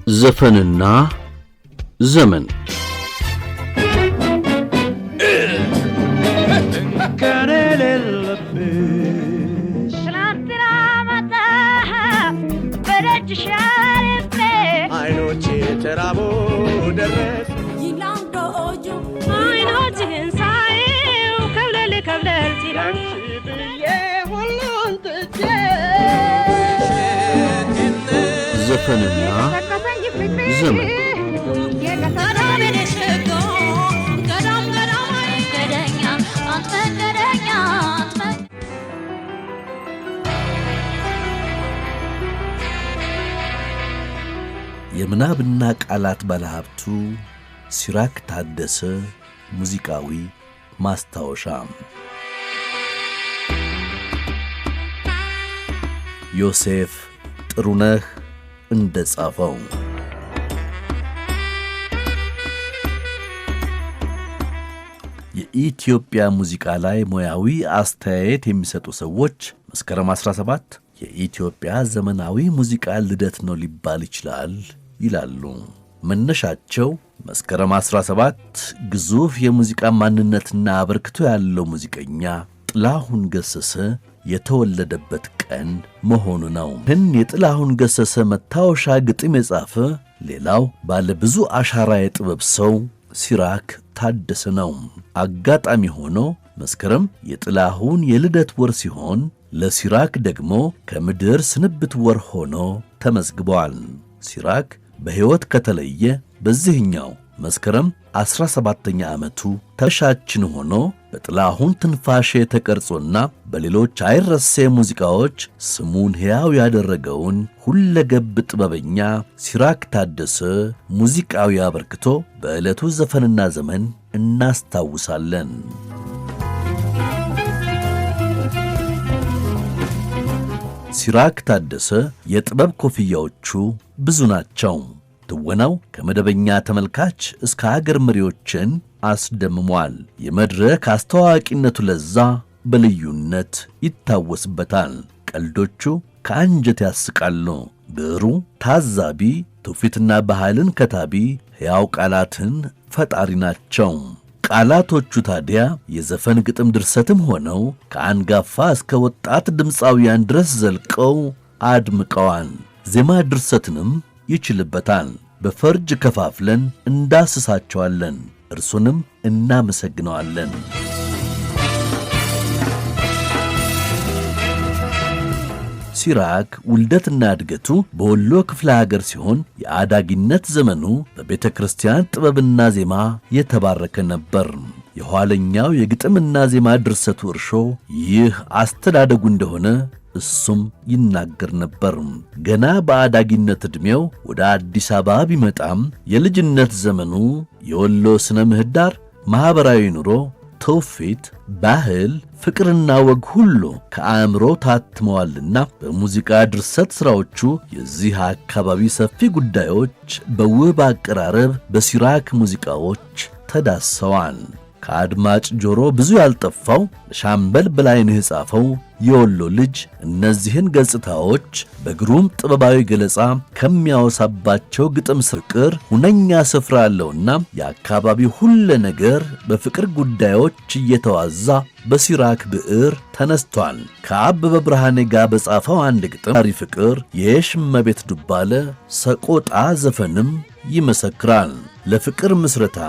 ዘፈንና ዘመን አይኖቼ ተራቦ ደረስ ይላንዶጆ አይኖችህን ሳየው ከብለል ከብለል ሲላንቺ ብዬ ሁሉን ትቼ ዘፈንና ዘመን የምናብና ቃላት ባለሀብቱ ሲራክ ታደሰ ሙዚቃዊ ማስታወሻ ዮሴፍ ጥሩነህ እንደጻፈው የኢትዮጵያ ሙዚቃ ላይ ሙያዊ አስተያየት የሚሰጡ ሰዎች መስከረም 17 የኢትዮጵያ ዘመናዊ ሙዚቃ ልደት ነው ሊባል ይችላል ይላሉ። መነሻቸው መስከረም 17 ግዙፍ የሙዚቃ ማንነትና አበርክቶ ያለው ሙዚቀኛ ጥላሁን ገሰሰ የተወለደበት ቀን መሆኑ ነው። ይህን የጥላሁን ገሰሰ መታወሻ ግጥም የጻፈ ሌላው ባለ ብዙ አሻራ የጥበብ ሰው ሲራክ ታደሰ ነው። አጋጣሚ ሆኖ መስከረም የጥላሁን የልደት ወር ሲሆን ለሲራክ ደግሞ ከምድር ስንብት ወር ሆኖ ተመዝግቧል። ሲራክ በሕይወት ከተለየ በዚህኛው መስከረም 17ኛ ዓመቱ ተሻችን ሆኖ በጥላሁን ትንፋሼ ተቀርጾና በሌሎች አይረሴ ሙዚቃዎች ስሙን ሕያው ያደረገውን ሁለገብ ጥበበኛ ሲራክ ታደሰ ሙዚቃዊ አበርክቶ በዕለቱ ዘፈንና ዘመን እናስታውሳለን። ሲራክ ታደሰ የጥበብ ኮፍያዎቹ ብዙ ናቸው። ትወናው ከመደበኛ ተመልካች እስከ አገር መሪዎችን አስደምሟል። የመድረክ አስተዋቂነቱ ለዛ በልዩነት ይታወስበታል። ቀልዶቹ ከአንጀት ያስቃሉ። ብዕሩ ታዛቢ፣ ትውፊትና ባህልን ከታቢ፣ ሕያው ቃላትን ፈጣሪ ናቸው። ቃላቶቹ ታዲያ የዘፈን ግጥም ድርሰትም ሆነው ከአንጋፋ እስከ ወጣት ድምፃውያን ድረስ ዘልቀው አድምቀዋል። ዜማ ድርሰትንም ይችልበታል። በፈርጅ ከፋፍለን እንዳስሳቸዋለን። እርሱንም እናመሰግነዋለን። ሲራክ ውልደትና እድገቱ በወሎ ክፍለ ሀገር ሲሆን የአዳጊነት ዘመኑ በቤተ ክርስቲያን ጥበብና ዜማ የተባረከ ነበር። የኋለኛው የግጥምና ዜማ ድርሰቱ እርሾ ይህ አስተዳደጉ እንደሆነ እሱም ይናገር ነበር። ገና በአዳጊነት ዕድሜው ወደ አዲስ አበባ ቢመጣም የልጅነት ዘመኑ የወሎ ስነ ምህዳር፣ ማኅበራዊ ኑሮ፣ ትውፊት፣ ባህል፣ ፍቅርና ወግ ሁሉ ከአእምሮ ታትመዋልና በሙዚቃ ድርሰት ሥራዎቹ የዚህ አካባቢ ሰፊ ጉዳዮች በውብ አቀራረብ በሲራክ ሙዚቃዎች ተዳሰዋል። ከአድማጭ ጆሮ ብዙ ያልጠፋው ሻምበል በላይነህ የጻፈው የወሎ ልጅ እነዚህን ገጽታዎች በግሩም ጥበባዊ ገለጻ ከሚያወሳባቸው ግጥም ፍቅር ሁነኛ ስፍራ አለውና የአካባቢው ሁሉ ነገር በፍቅር ጉዳዮች እየተዋዛ በሲራክ ብዕር ተነስቷል። ከአበበ ብርሃኔ ጋር በጻፈው አንድ ግጥም ታሪ ፍቅር የሽመቤት ዱባለ ሰቆጣ ዘፈንም ይመሰክራል። ለፍቅር ምስረታ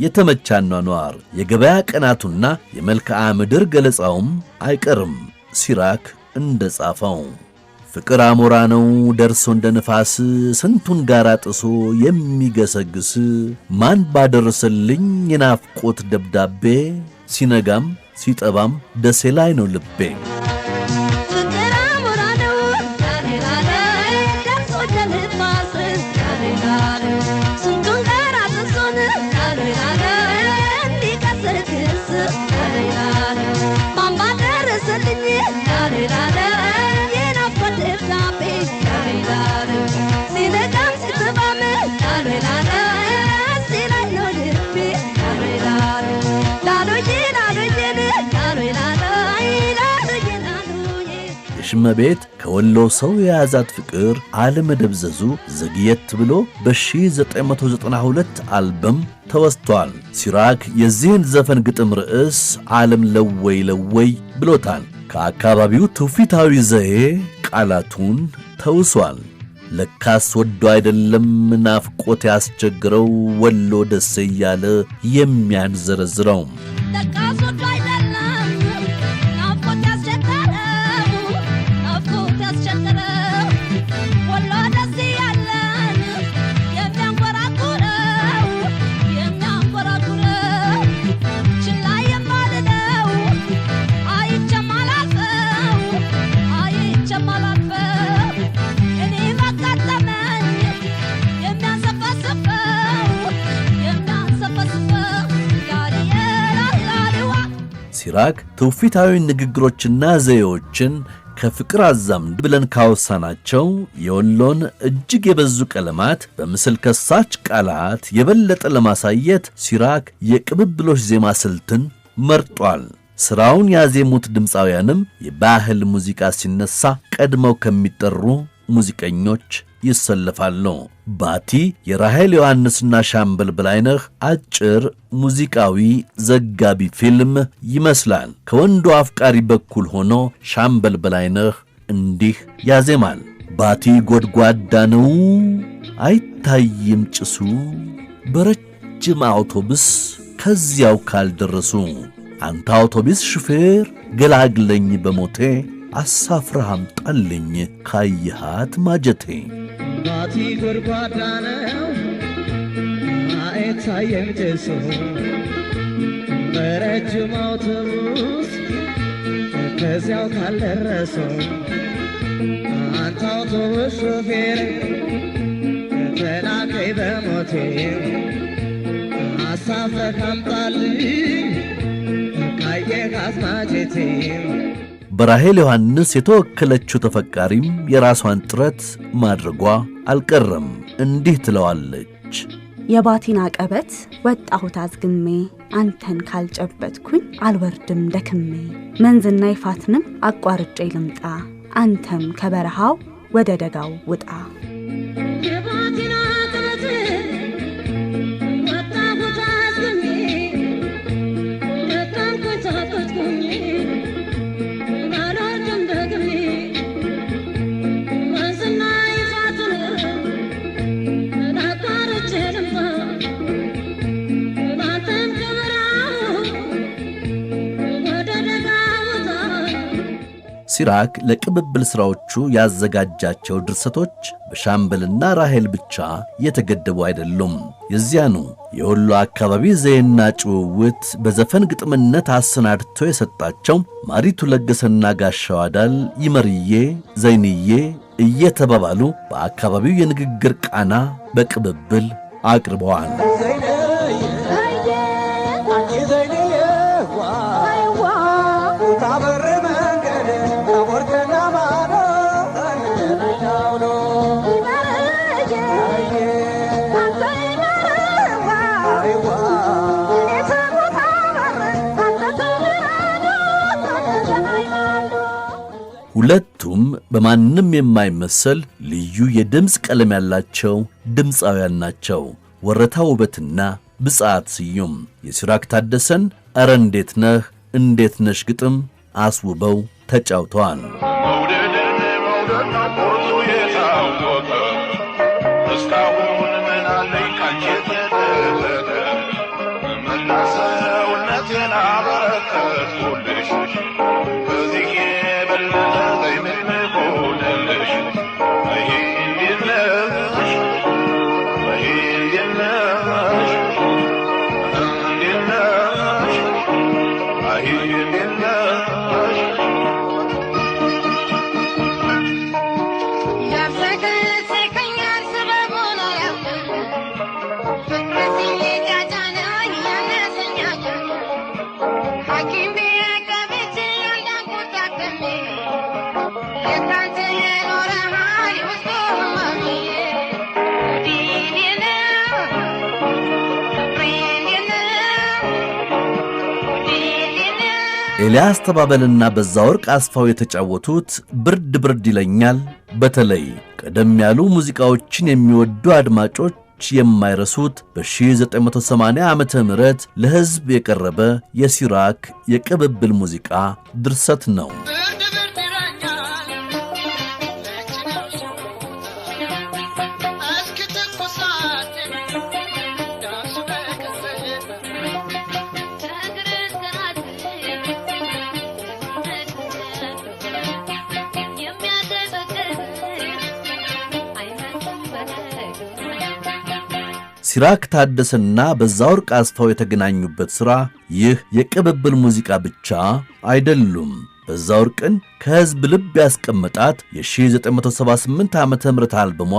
የተመቻ ኗኗር የገበያ ቀናቱና የመልክዓ ምድር ገለጻውም አይቀርም። ሲራክ እንደ ጻፈው ፍቅር አሞራ ነው ደርሶ እንደ ንፋስ ስንቱን ጋራ ጥሶ የሚገሰግስ ማን ባደረሰልኝ የናፍቆት ደብዳቤ ሲነጋም ሲጠባም ደሴ ላይ ነው ልቤ። እመቤት ከወሎ ሰው የያዛት ፍቅር አለመደብዘዙ ዘግየት ብሎ በ1992 አልበም ተወስቷል። ሲራክ የዚህን ዘፈን ግጥም ርዕስ ዓለም ለወይ ለወይ ብሎታል። ከአካባቢው ትውፊታዊ ዘዬ ቃላቱን ተውሷል። ለካስ ወዶ አይደለም ናፍቆት ያስቸግረው ወሎ ደስ እያለ የሚያንዘረዝረው ሲራክ ትውፊታዊ ንግግሮችና ዘዬዎችን ከፍቅር አዛምድ ብለን ካወሳናቸው የወሎን እጅግ የበዙ ቀለማት በምስል ከሳች ቃላት የበለጠ ለማሳየት ሲራክ የቅብብሎሽ ዜማ ስልትን መርጧል። ሥራውን ያዜሙት ድምፃውያንም የባህል ሙዚቃ ሲነሳ ቀድመው ከሚጠሩ ሙዚቀኞች ይሰለፋሉ። ባቲ የራሔል ዮሐንስና ሻምበል በላይነህ አጭር ሙዚቃዊ ዘጋቢ ፊልም ይመስላል። ከወንዱ አፍቃሪ በኩል ሆኖ ሻምበል በላይነህ እንዲህ ያዜማል። ባቲ ጎድጓዳ ነው አይታይም ጭሱ፣ በረጅም አውቶቡስ ከዚያው ካልደረሱ፣ አንተ አውቶቡስ ሹፌር ገላግለኝ በሞቴ፣ አሳፍረህ አምጣልኝ ካየሃት ማጀቴ። ባቲ ጎድጓዳ ነው አይታይም ጭሱ፣ በረጅም አውቶቡስ ከዚያው ካልደረሱ፣ አንተ አውቶቡስ ሹፌር ገላግለኝ በሞቴ፣ አሳፍረህ አምጣልኝ ካየሃት ማጀቴ። በራሔል ዮሐንስ የተወከለችው ተፈቃሪም የራሷን ጥረት ማድረጓ አልቀረም። እንዲህ ትለዋለች። የባቲን አቀበት ወጣሁት አዝግሜ፣ አንተን ካልጨበጥኩኝ አልወርድም ደክሜ፣ መንዝና ይፋትንም አቋርጬ ልምጣ፣ አንተም ከበረሃው ወደ ደጋው ውጣ። ሲራክ ለቅብብል ሥራዎቹ ያዘጋጃቸው ድርሰቶች በሻምበልና ራሔል ብቻ የተገደቡ አይደሉም። የዚያኑ የወሎ አካባቢ ዘዬና ጭውውት በዘፈን ግጥምነት አሰናድቶ የሰጣቸው ማሪቱ ለገሰና ጋሻው አዳል ይመርዬ፣ ዘይንዬ እየተባባሉ በአካባቢው የንግግር ቃና በቅብብል አቅርበዋል። ሁለቱም በማንም የማይመሰል ልዩ የድምፅ ቀለም ያላቸው ድምፃውያን ናቸው። ወረታ ውበትና ብጻት ስዩም የሲራክ ታደሰን ኧረ እንዴት ነህ እንዴት ነሽ ግጥም አስውበው ተጫውተዋል። ኤልያስ ተባበልና በዛወርቅ አስፋው የተጫወቱት ብርድ ብርድ ይለኛል በተለይ ቀደም ያሉ ሙዚቃዎችን የሚወዱ አድማጮች የማይረሱት በ1980 ዓመተ ምህረት ለሕዝብ የቀረበ የሲራክ የቅብብል ሙዚቃ ድርሰት ነው። ሲራክ ታደሰና በዛወርቅ አስፋው የተገናኙበት ሥራ ይህ የቅብብል ሙዚቃ ብቻ አይደሉም። በዛወርቅን ከሕዝብ ልብ ያስቀመጣት የ1978 ዓመተ ምህረት አልበሟ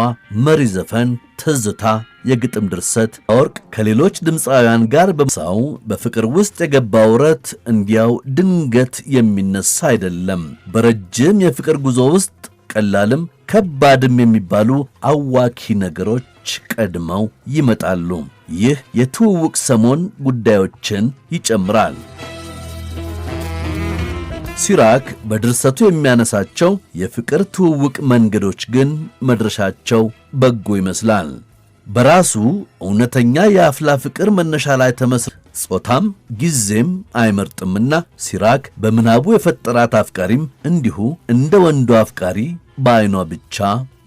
መሪ ዘፈን ትዝታ የግጥም ድርሰት ወርቅ ከሌሎች ድምፃውያን ጋር በመሳው በፍቅር ውስጥ የገባው ረት እንዲያው ድንገት የሚነሳ አይደለም። በረጅም የፍቅር ጉዞ ውስጥ ቀላልም ከባድም የሚባሉ አዋኪ ነገሮች ቀድመው ይመጣሉ። ይህ የትውውቅ ሰሞን ጉዳዮችን ይጨምራል። ሲራክ በድርሰቱ የሚያነሳቸው የፍቅር ትውውቅ መንገዶች ግን መድረሻቸው በጎ ይመስላል። በራሱ እውነተኛ የአፍላ ፍቅር መነሻ ላይ ተመስርቶ ጾታም ጊዜም አይመርጥምና ሲራክ በምናቡ የፈጠራት አፍቃሪም እንዲሁ እንደ ወንዱ አፍቃሪ በዓይኗ ብቻ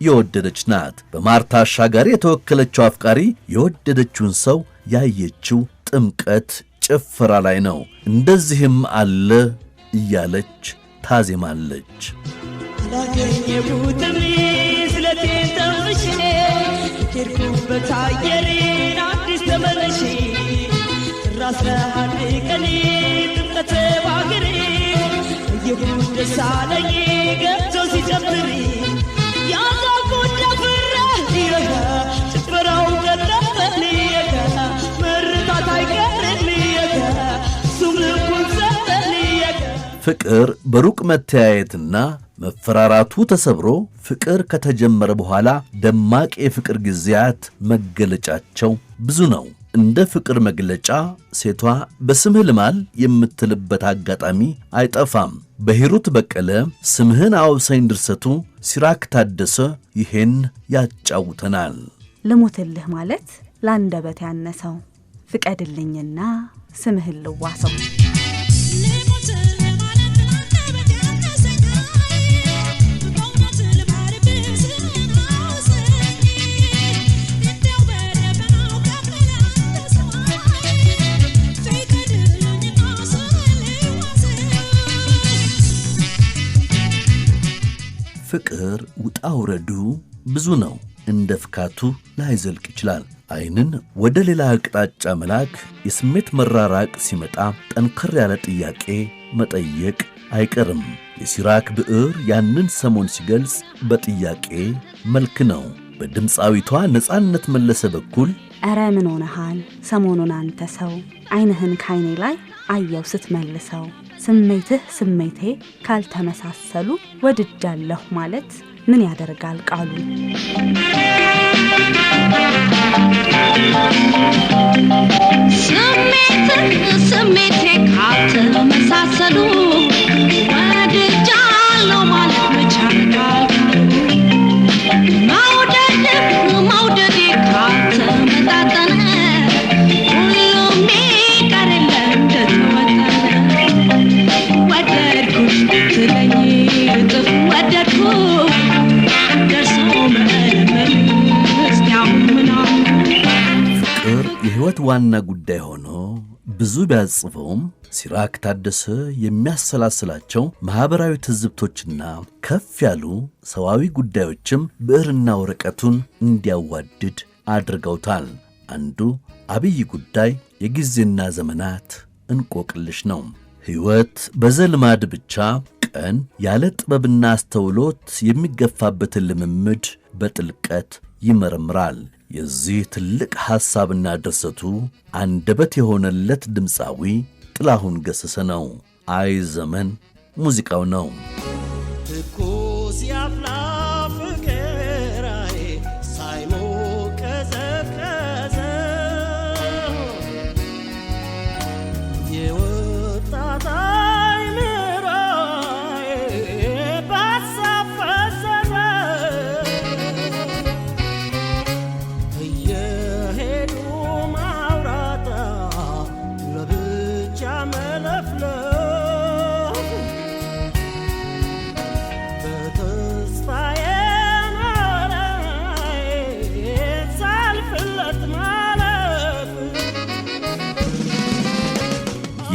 የወደደች ናት። በማርታ አሻጋሪ የተወከለችው አፍቃሪ የወደደችውን ሰው ያየችው ጥምቀት ጭፈራ ላይ ነው። እንደዚህም አለ እያለች ታዜማለች። ላገኘሁትም ስለቴን ተምሼ ሄድኩበት አየሬን አዲስ ተመለሼ ራስ ለአንድ ቀኔ ጥምቀት ባገሬ እየሁድ ደስ አለኝ ገብቶ ሲጨፍር ያዛጉት ደፍረ ይረጋ ጭፈራው ገጠመን የጋ መርታት አይቀርም የጋ እሱም ልቡን ሰጠን የጋ ፍቅር በሩቅ መተያየትና መፈራራቱ ተሰብሮ ፍቅር ከተጀመረ በኋላ ደማቅ የፍቅር ጊዜያት መገለጫቸው ብዙ ነው። እንደ ፍቅር መግለጫ ሴቷ በስምህ ልማል የምትልበት አጋጣሚ አይጠፋም። በሂሩት በቀለ ስምህን አውሰኝ ድርሰቱ ሲራክ ታደሰ ይሄን ያጫውተናል። ልሙትልህ ማለት ለአንደበት ያነሰው ፍቀድልኝና ስምህን ልዋሰው ፍቅር ውጣ ውረዱ ብዙ ነው። እንደ ፍካቱ ላይዘልቅ ይችላል። ዓይንን ወደ ሌላ አቅጣጫ መላክ፣ የስሜት መራራቅ ሲመጣ ጠንከር ያለ ጥያቄ መጠየቅ አይቀርም። የሲራክ ብዕር ያንን ሰሞን ሲገልጽ በጥያቄ መልክ ነው። በድምፃዊቷ ነፃነት መለሰ በኩል ኧረ ምን ሆነሃል ሰሞኑን አንተ ሰው ዓይንህን ካይኔ ላይ አየው ስትመልሰው ስሜትህ ስሜቴ ካልተመሳሰሉ ወድጃለሁ ማለት ምን ያደርጋል ቃሉ ስሜትህ ስሜቴ ካልተመሳሰሉ ወድጃለሁ ማለት መቻል መውደዴ ካልተመጣጠነ ሁሉም ይቀርል እንደተወጠነ ወደድኩሽ ትለኝ እጥፍ ወደድኩ ደርሶ መመለስ ያው ምናምን ፍቅር የሕይወት ዋና ጉዳይ ሆኖ ብዙ ቢያጽፈውም ሲራክ ታደሰ የሚያሰላስላቸው ማኅበራዊ ትዝብቶችና ከፍ ያሉ ሰዋዊ ጉዳዮችም ብዕርና ወረቀቱን እንዲያዋድድ አድርገውታል። አንዱ አብይ ጉዳይ የጊዜና ዘመናት እንቆቅልሽ ነው። ሕይወት በዘልማድ ብቻ ቀን ያለ ጥበብና አስተውሎት የሚገፋበትን ልምምድ በጥልቀት ይመረምራል። የዚህ ትልቅ ሐሳብና ድርሰቱ አንደበት የሆነለት ድምፃዊ ጥላሁን ገሰሰ ነው። አይ ዘመን ሙዚቃው ነው። ትኩስ ያፍላ ፍቅራዬ ሳይሞቅ ቀዘቀዘ የወጣት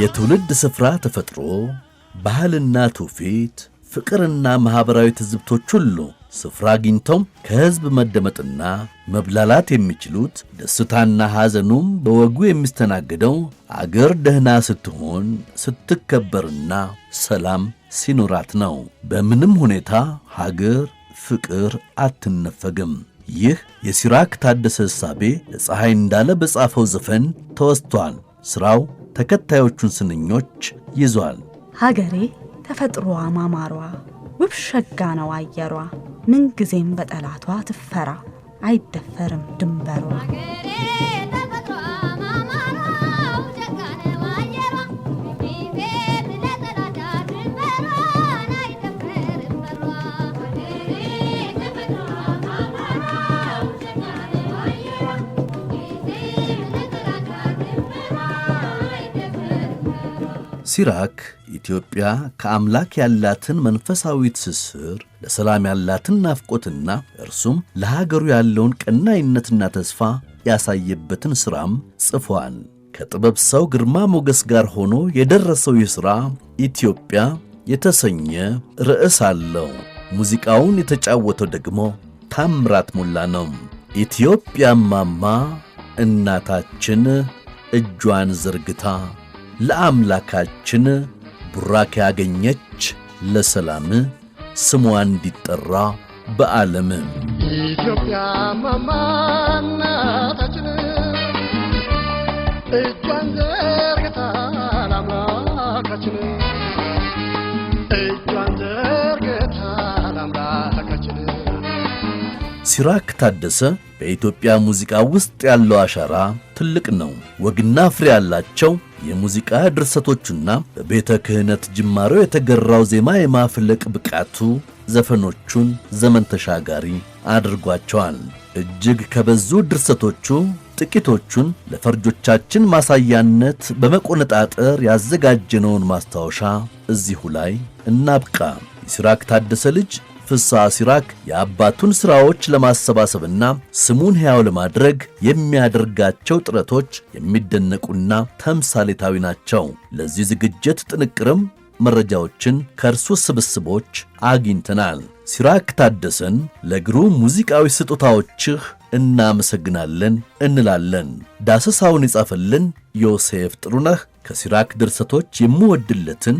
የትውልድ ስፍራ ተፈጥሮ ባህልና ትውፊት ፍቅርና ማህበራዊ ትዝብቶች ሁሉ ስፍራ አግኝተው ከህዝብ መደመጥና መብላላት የሚችሉት ደስታና ሐዘኑም በወጉ የሚስተናገደው አገር ደህና ስትሆን ስትከበርና ሰላም ሲኖራት ነው። በምንም ሁኔታ ሀገር ፍቅር አትነፈግም። ይህ የሲራክ ታደሰ ሕሳቤ ለፀሐይ እንዳለ በጻፈው ዘፈን ተወስቷል። ሥራው ተከታዮቹን ስንኞች ይዟል። ሀገሬ ተፈጥሮዋ ማማሯ ውብ ሸጋ ነው አየሯ፣ ምንጊዜም በጠላቷ ትፈራ አይደፈርም ድንበሯ። ሲራክ ኢትዮጵያ ከአምላክ ያላትን መንፈሳዊ ትስስር፣ ለሰላም ያላትን ናፍቆትና እርሱም ለሀገሩ ያለውን ቀናይነትና ተስፋ ያሳየበትን ሥራም ጽፏል። ከጥበብ ሰው ግርማ ሞገስ ጋር ሆኖ የደረሰው ይህ ሥራ ኢትዮጵያ የተሰኘ ርዕስ አለው። ሙዚቃውን የተጫወተው ደግሞ ታምራት ሞላ ነው። ኢትዮጵያማማ እናታችን እጇን ዘርግታ ለአምላካችን ቡራክ ያገኘች ለሰላም ስሟ እንዲጠራ በዓለም ኢትዮጵያማማ እናታችን እጇን ዘርግታ ለአምላካችን እጇን ዘርግታ ለአምላካችን። ሲራክ ታደሰ በኢትዮጵያ ሙዚቃ ውስጥ ያለው አሻራ ትልቅ ነው። ወግና ፍሬ ያላቸው የሙዚቃ ድርሰቶቹና በቤተ ክህነት ጅማሮ የተገራው ዜማ የማፍለቅ ብቃቱ ዘፈኖቹን ዘመን ተሻጋሪ አድርጓቸዋል። እጅግ ከበዙ ድርሰቶቹ ጥቂቶቹን ለፈርጆቻችን ማሳያነት በመቆነጣጠር ያዘጋጀነውን ማስታወሻ እዚሁ ላይ እናብቃ። የሲራክ ታደሰ ልጅ ፍስሐ ሲራክ የአባቱን ሥራዎች ለማሰባሰብና ስሙን ሕያው ለማድረግ የሚያደርጋቸው ጥረቶች የሚደነቁና ተምሳሌታዊ ናቸው። ለዚህ ዝግጅት ጥንቅርም መረጃዎችን ከእርሱ ስብስቦች አግኝተናል። ሲራክ ታደሰን ለግሩም ሙዚቃዊ ስጦታዎችህ እናመሰግናለን እንላለን። ዳሰሳውን የጻፈልን ዮሴፍ ጥሩነህ ከሲራክ ድርሰቶች የምወድለትን